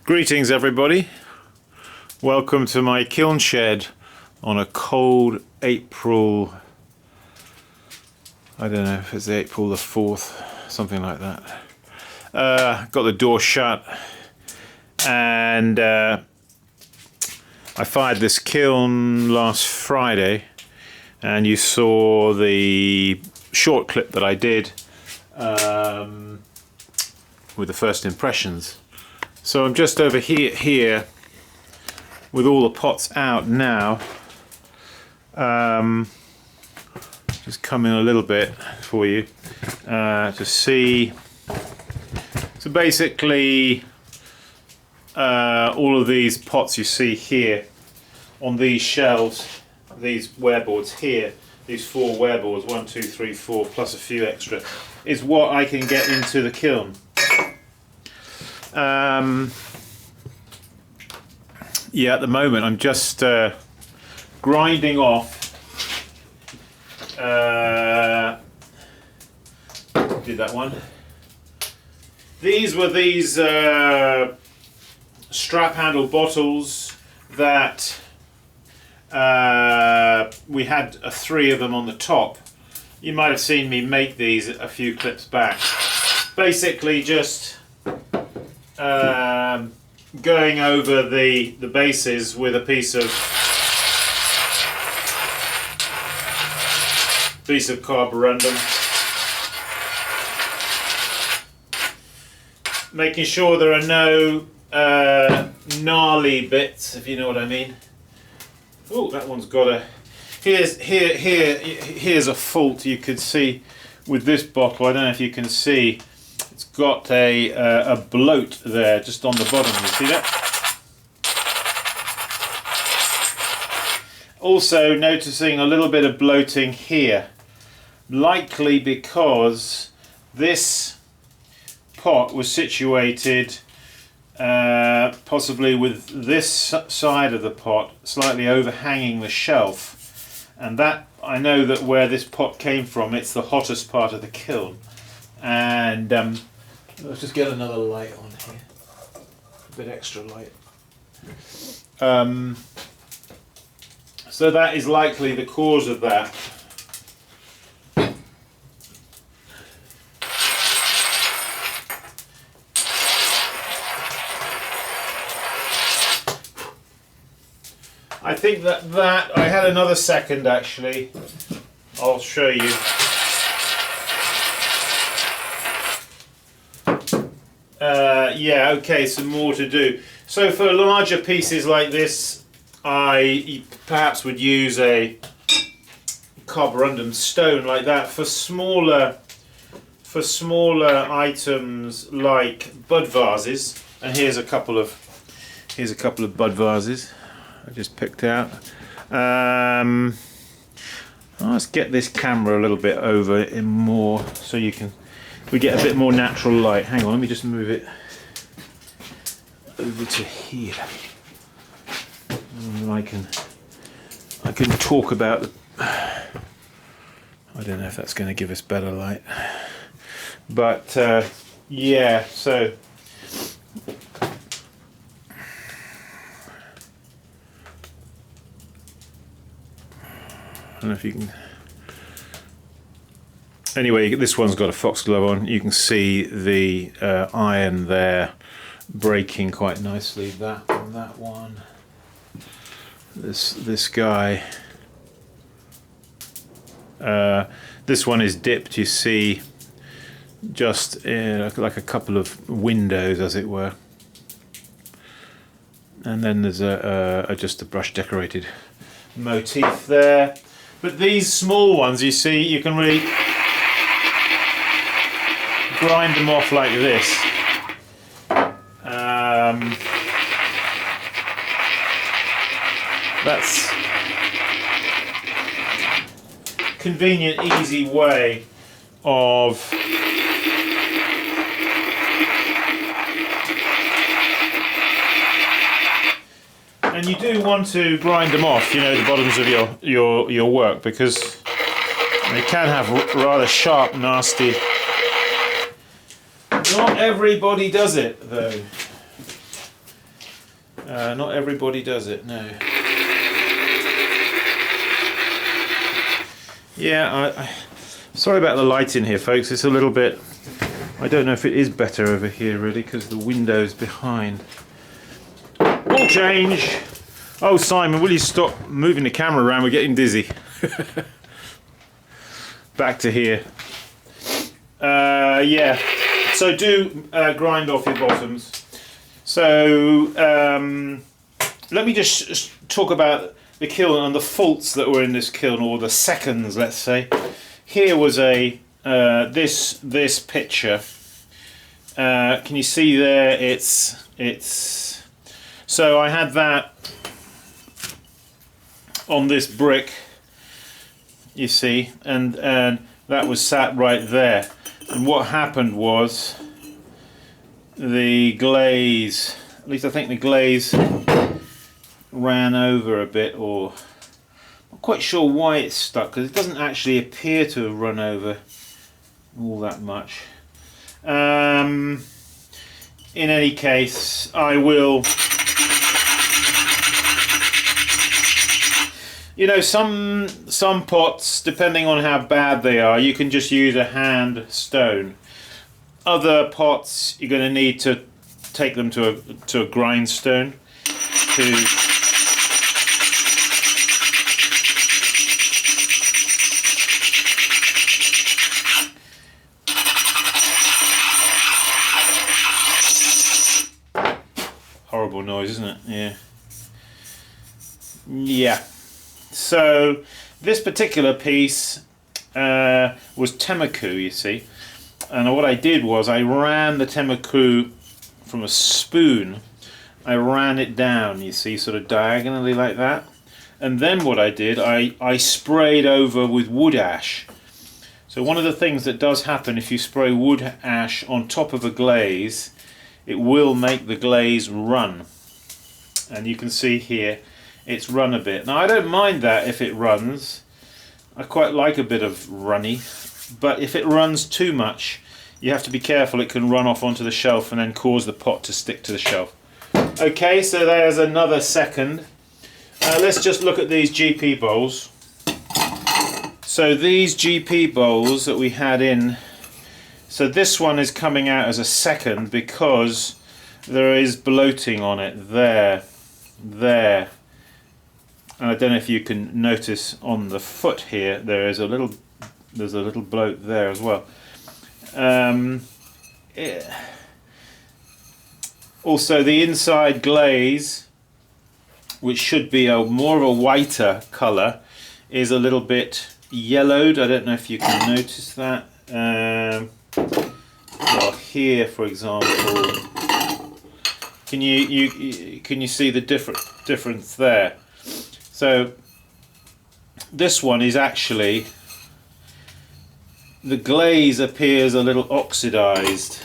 Greetings everybody, welcome to my kiln shed on a cold April, I don't know if it's April the 4th, something like that. Got the door shut and I fired this kiln last Friday and you saw the short clip that I did with the first impressions. So I'm just over here with all the pots out now. Just come in a little bit for you to see. So basically all of these pots you see here on these shelves, these wearboards here, these 4 wearboards, 1, 2, 3, 4 plus a few extra, is what I can get into the kiln. Yeah, at the moment I'm just grinding off. Did that one. These were these strap handle bottles that we had 3 of them on the top. You might have seen me make these a few clips back. Basically just going over the bases with a piece of carborundum, making sure there are no gnarly bits, if you know what I mean. Oh, that one's got a. Here's a fault you could see with this bottle. I don't know if you can see. It's got a bloat there just on the bottom, you see that? Also noticing a little bit of bloating here, likely because this pot was situated possibly with this side of the pot slightly overhanging the shelf, and that, I know that where this pot came from, it's the hottest part of the kiln. And let's just get another light on here, a bit extra light. So that is likely the cause of that. I think that I had another second actually. I'll show you. Yeah, okay, some more to do. So for larger pieces like this, I perhaps would use a carborundum stone like that. For smaller items like bud vases, and here's a couple of bud vases I just picked out. Let's get this camera a little bit over in more so we get a bit more natural light. Hang on, let me just move it over to here. And I can talk about the, I don't know if that's going to give us better light, but yeah, so I don't know if you can. Anyway, this one's got a foxglove on. You can see the iron there breaking quite nicely. That one. This guy. This one is dipped. You see, just like a couple of windows, as it were. And then there's just a brush decorated motif there. But these small ones, you see, you can really grind them off like this. That's convenient, easy way of and you do want to grind them off, you know, the bottoms of your work, because they can have rather sharp, nasty. Not everybody does it though. Not everybody does it, no. Yeah, sorry about the light in here, folks. It's a little bit... I don't know if it is better over here, really, because the window's behind. All change! Oh, Simon, will you stop moving the camera around? We're getting dizzy. Back to here. Yeah, so do grind off your bottoms. So let me just talk about the kiln and the faults that were in this kiln, or the seconds, let's say. Here was a this picture. Can you see there? It's so I had that on this brick, you see, and that was sat right there. And what happened was the glaze, at least I think the glaze ran over a bit, or I'm not quite sure why it's stuck, because it doesn't actually appear to have run over all that much. In any case, I will, you know, some pots, depending on how bad they are, you can just use a hand stone. Other pots, you're going to need to take them to a grindstone to horrible noise, isn't it? Yeah. Yeah. So this particular piece was Temmaku, you see, and what I did was I ran the Temmaku from a spoon. I ran it down, you see, sort of diagonally like that, and then what I did, I sprayed over with wood ash. So one of the things that does happen if you spray wood ash on top of a glaze, it will make the glaze run, and you can see here it's run a bit. Now I don't mind that if it runs, I quite like a bit of runny, but if it runs too much you have to be careful, it can run off onto the shelf and then cause the pot to stick to the shelf. Okay, so there's another second. Let's just look at these GP bowls. So these GP bowls that we had in, so this one is coming out as a second because there is bloating on it there. And I don't know if you can notice on the foot here, there's a little bloat there as well. Also the inside glaze, which should be more of a whiter colour, is a little bit yellowed. I don't know if you can notice that. Well, here for example, can you see the difference there? So this one is actually, the glaze appears a little oxidized.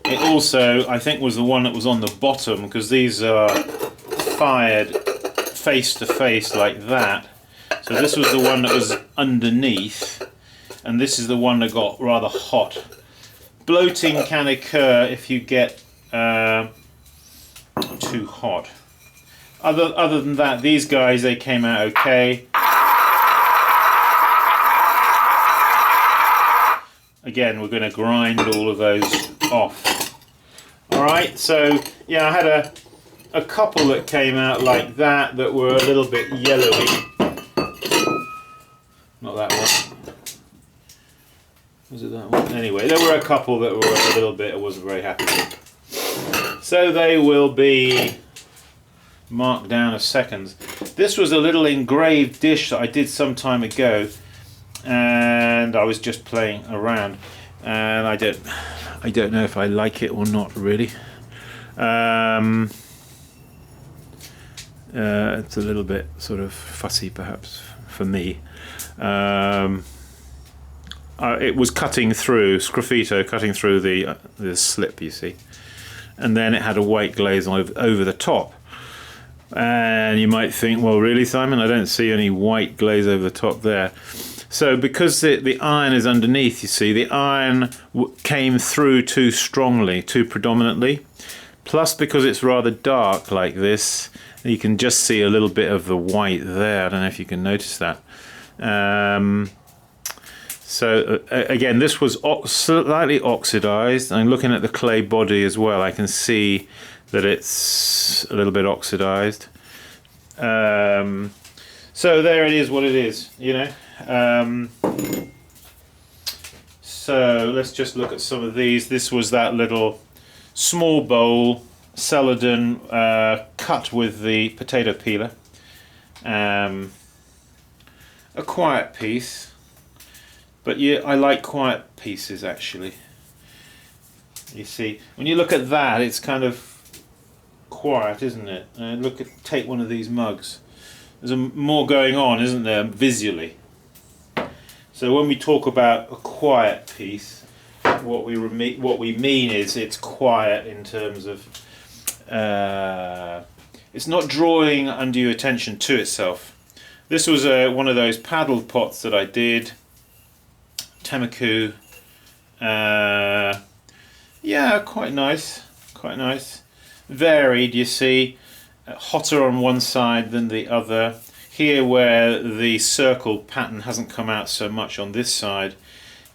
It also, I think, was the one that was on the bottom, because these are fired face to face like that. So this was the one that was underneath, and this is the one that got rather hot. Bloating can occur if you get too hot. Other than that, these guys, they came out okay. Again, we're going to grind all of those off. Alright, so yeah, I had a couple that came out like that were a little bit yellowy. Not that one. Was it that one? Anyway, there were a couple that were a little bit I wasn't very happy with. So they will be marked down as seconds. This was a little engraved dish that I did some time ago, and I was just playing around, and I don't know if I like it or not really. It's a little bit sort of fussy perhaps for me. It was cutting through, sgraffito cutting through the slip, you see, and then it had a white glaze over the top. And you might think, well, really, Simon, I don't see any white glaze over the top there. So because the iron is underneath, you see, the iron came through too strongly, too predominantly, Plus, because it's rather dark like this, you can just see a little bit of the white there. I don't know if you can notice that. So again, this was slightly oxidized. I'm looking at the clay body as well. I can see that it's a little bit oxidized. So there it is, what it is, you know. So let's just look at some of these. This was that little small bowl, celadon, cut with the potato peeler. A quiet piece. But yeah, I like quiet pieces actually. You see, when you look at that, it's kind of quiet, isn't it? Take one of these mugs. There's more going on, isn't there, visually? So when we talk about a quiet piece, what we mean is it's quiet in terms of it's not drawing undue attention to itself. This was one of those paddled pots that I did. Temaku, yeah, quite nice, quite nice. Varied, you see, hotter on one side than the other. Here, where the circle pattern hasn't come out so much on this side,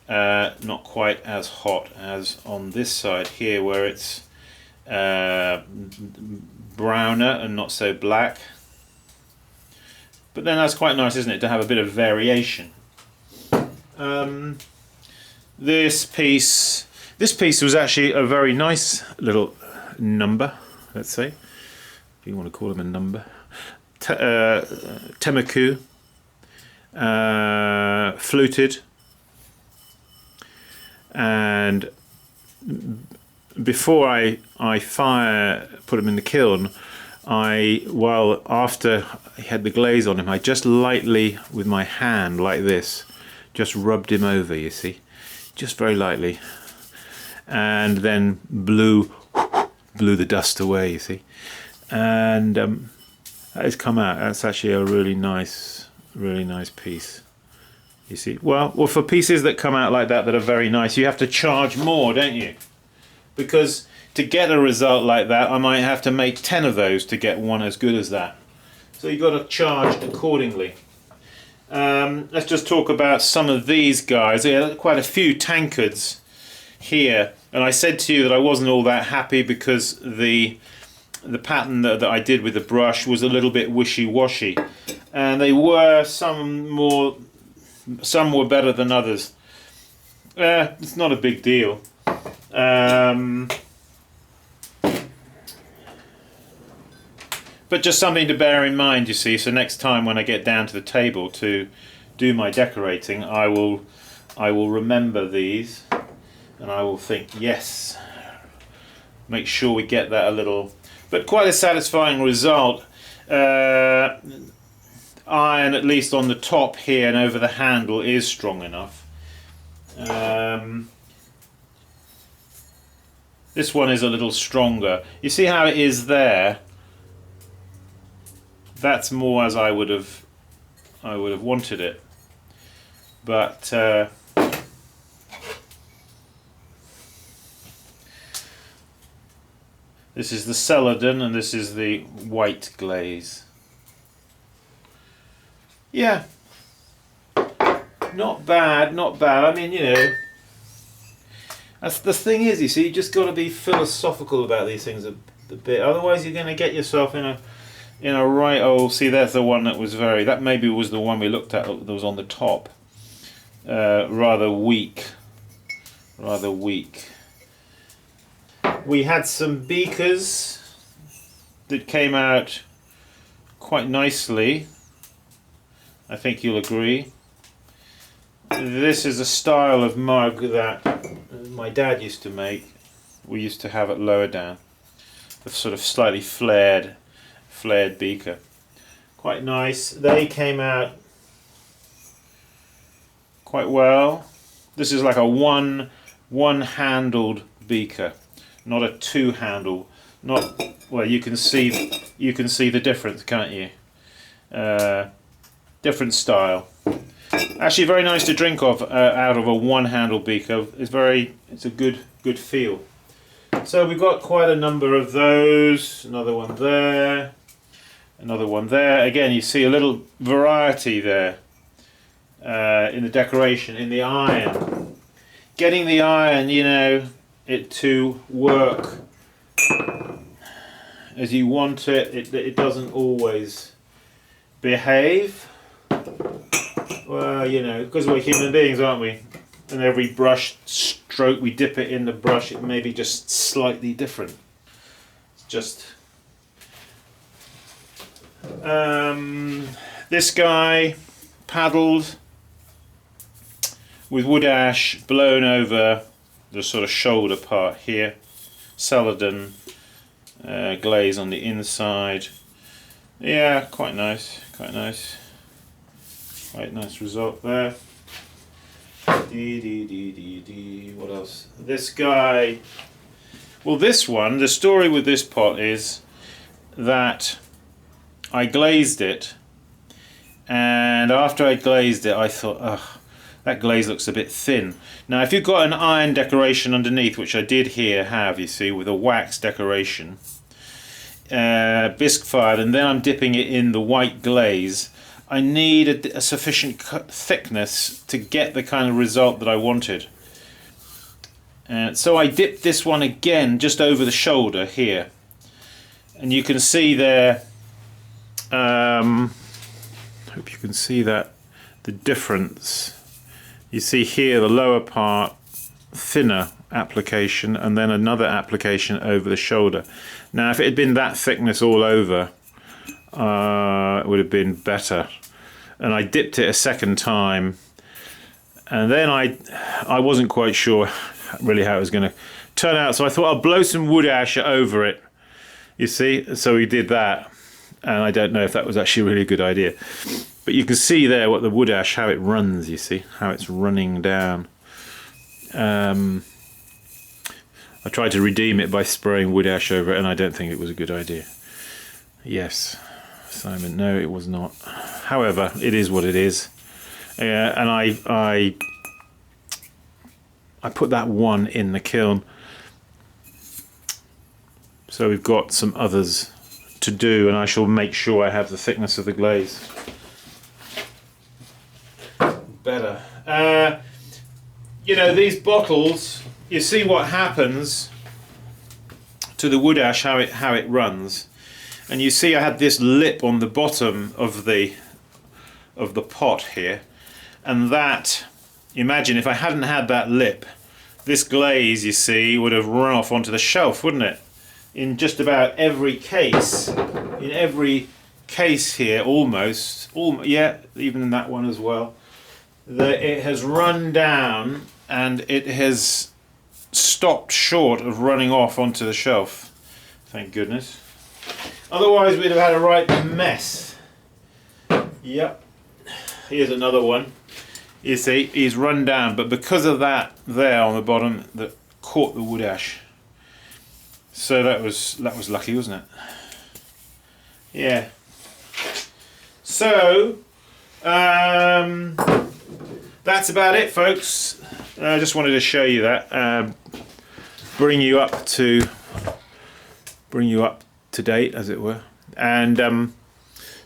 not quite as hot as on this side here, where it's browner and not so black. But then that's quite nice, isn't it, to have a bit of variation. This piece was actually a very nice little number, let's say, if you want to call them a number. Temaku, fluted, and before I put him in the kiln, after I had the glaze on him, I just lightly, with my hand like this, just rubbed him over, you see, just very lightly, and then blew the dust away, you see, and that has come out. That's actually a really nice piece, you see. Well, for pieces that come out like that are very nice, you have to charge more, don't you? Because to get a result like that, I might have to make 10 of those to get one as good as that. So you've got to charge accordingly. Let's just talk about some of these guys. Yeah, quite a few tankards here, and I said to you that I wasn't all that happy because the pattern that I did with the brush was a little bit wishy-washy, and they were some were better than others. It's not a big deal. But just something to bear in mind, you see, so next time when I get down to the table to do my decorating, I will remember these, and I will think, yes, make sure we get that a little, but quite a satisfying result. Iron, at least on the top here and over the handle, is strong enough. This one is a little stronger. You see how it is there? That's more as I would have wanted it, but this is the celadon and this is the white glaze. Yeah, not bad, not bad. I mean, you know, that's the thing is, you see, you just got to be philosophical about these things a bit. Otherwise, you're going to get yourself in a right old. See, there's the one that was that maybe was the one we looked at that was on the top. Rather weak. We had some beakers that came out quite nicely. I think you'll agree. This is a style of mug that my dad used to make. We used to have it lower down. A sort of slightly flared beaker. Quite nice. They came out quite well. This is like a one-handled beaker, not a two-handle. Well, you can see the difference, can't you? Different style. Actually, very nice to drink out of a one-handle beaker. It's a good feel. So we've got quite a number of those. Another one there, another one there. Again, you see a little variety there in the decoration, in the iron. Getting the iron, you know, it to work as you want it. It doesn't always behave. Well, you know, because we're human beings, aren't we? And every brush stroke we dip it in the brush, it may be just slightly different. It's just this guy paddled with wood ash blown over the sort of shoulder part here. Celadon glaze on the inside. Yeah, quite nice, quite nice. Quite nice result there. What else? This guy. Well, this one, the story with this pot is that I glazed it, and after I glazed it I thought, ugh, that glaze looks a bit thin. Now if you've got an iron decoration underneath, which I did here have, you see, with a wax decoration, bisque fired, and then I'm dipping it in the white glaze, I need a sufficient thickness to get the kind of result that I wanted. So I dipped this one again just over the shoulder here, and you can see there, hope you can see that, the difference. You see here the lower part, thinner application, and then another application over the shoulder. Now if it had been that thickness all over, it would have been better. And I dipped it a second time, and then I wasn't quite sure really how it was going to turn out, so I thought I'll blow some wood ash over it, you see. So we did that, and I don't know if that was actually a really good idea, but you can see there what the wood ash, how it runs, you see how it's running down. I tried to redeem it by spraying wood ash over it, and I don't think it was a good idea. Yes, Simon, no, it was not. However, it is what it is. And I put that one in the kiln. So we've got some others to do, and I shall make sure I have the thickness of the glaze better. You know, these bottles, you see what happens to the wood ash, how it runs. And you see I had this lip on the bottom of the pot here, and that, imagine if I hadn't had that lip, this glaze, you see, would have run off onto the shelf, wouldn't it? In just about every case, in every case here, almost, yeah, even in that one as well, it has run down and it has stopped short of running off onto the shelf. Thank goodness. Otherwise we'd have had a right mess. Yep. Here's another one. You see, he's run down, but because of that there on the bottom, that caught the wood ash. So that was lucky, wasn't it? Yeah. So that's about it, folks. I just wanted to show you that, bring you up to date, as it were. And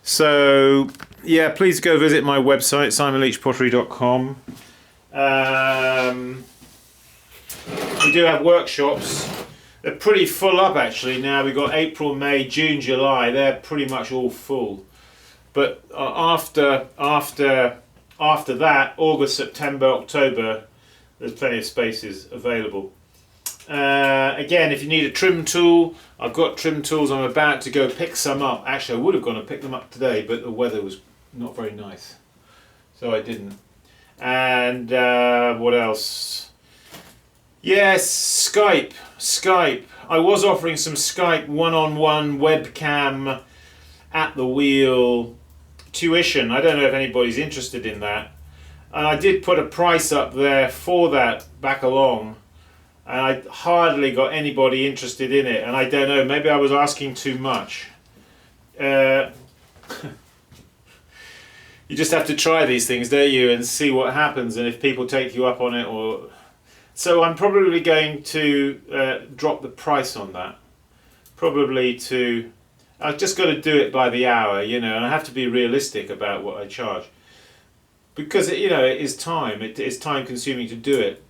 so yeah, please go visit my website, simonleachpottery.com. We do have workshops. They're pretty full up actually now. We've got April, May, June, July. They're pretty much all full. But after that, August, September, October, there's plenty of spaces available. Again, if you need a trim tool, I've got trim tools. I'm about to go pick some up. Actually, I would have gone and picked them up today, but the weather was not very nice, so I didn't. And what else? Yes, Skype. I was offering some Skype one-on-one webcam at the wheel tuition. I don't know if anybody's interested in that. And I did put a price up there for that back along, and I hardly got anybody interested in it. And I don't know, maybe I was asking too much. You just have to try these things, don't you, and see what happens, and if people take you up on it, or So I'm probably going to drop the price on that. Probably to, I've just got to do it by the hour, you know, and I have to be realistic about what I charge. Because, you know, it is time. It is time consuming to do it.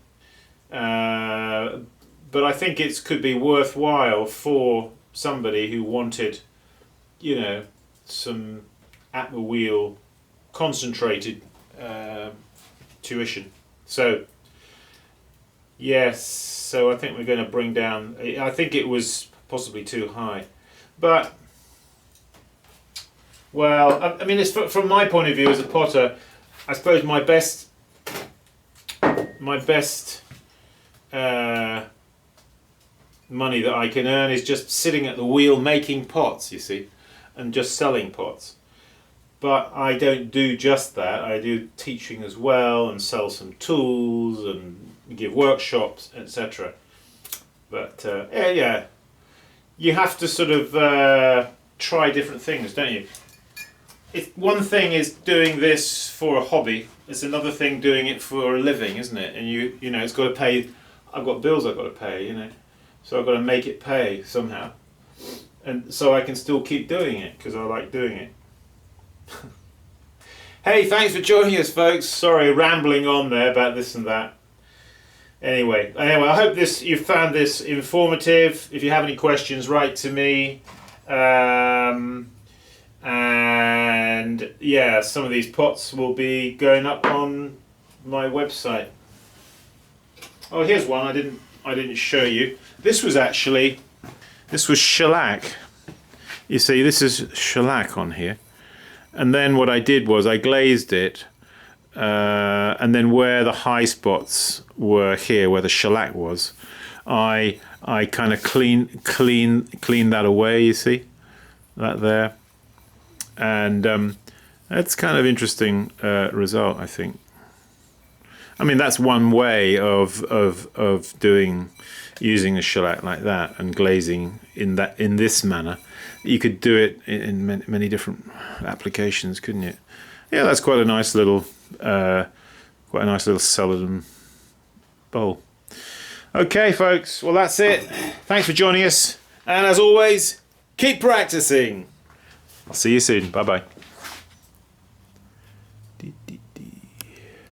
But I think it could be worthwhile for somebody who wanted, you know, some at the wheel concentrated tuition. So yes, so I think we're going to bring down, I think it was possibly too high, but well, I mean, it's from my point of view as a potter, I suppose my best money that I can earn is just sitting at the wheel making pots, you see, and just selling pots. But I don't do just that. I do teaching as well, and sell some tools and give workshops, etc. But yeah, you have to sort of try different things, don't you? One thing is doing this for a hobby. It's another thing doing it for a living, isn't it? And you know, it's got to pay. I've got bills I've got to pay, you know, so I've got to make it pay somehow, and so I can still keep doing it because I like doing it. Hey, thanks for joining us, folks. Sorry, rambling on there about this and that. Anyway, I hope you found this informative. If you have any questions, write to me. And yeah, some of these pots will be going up on my website. Oh, here's one I didn't show you. This was shellac. You see, this is shellac on here. And then what I did was I glazed it, and then where the high spots were here, where the shellac was, I kind of clean that away. You see that there, and that's kind of interesting result, I think. I mean, that's one way of using the shellac like that and glazing in this manner. You could do it in many different applications, couldn't you? Yeah, that's quite a nice little celadon bowl. Okay, folks. Well, that's it. Thanks for joining us, and as always, keep practicing. I'll see you soon. Bye bye.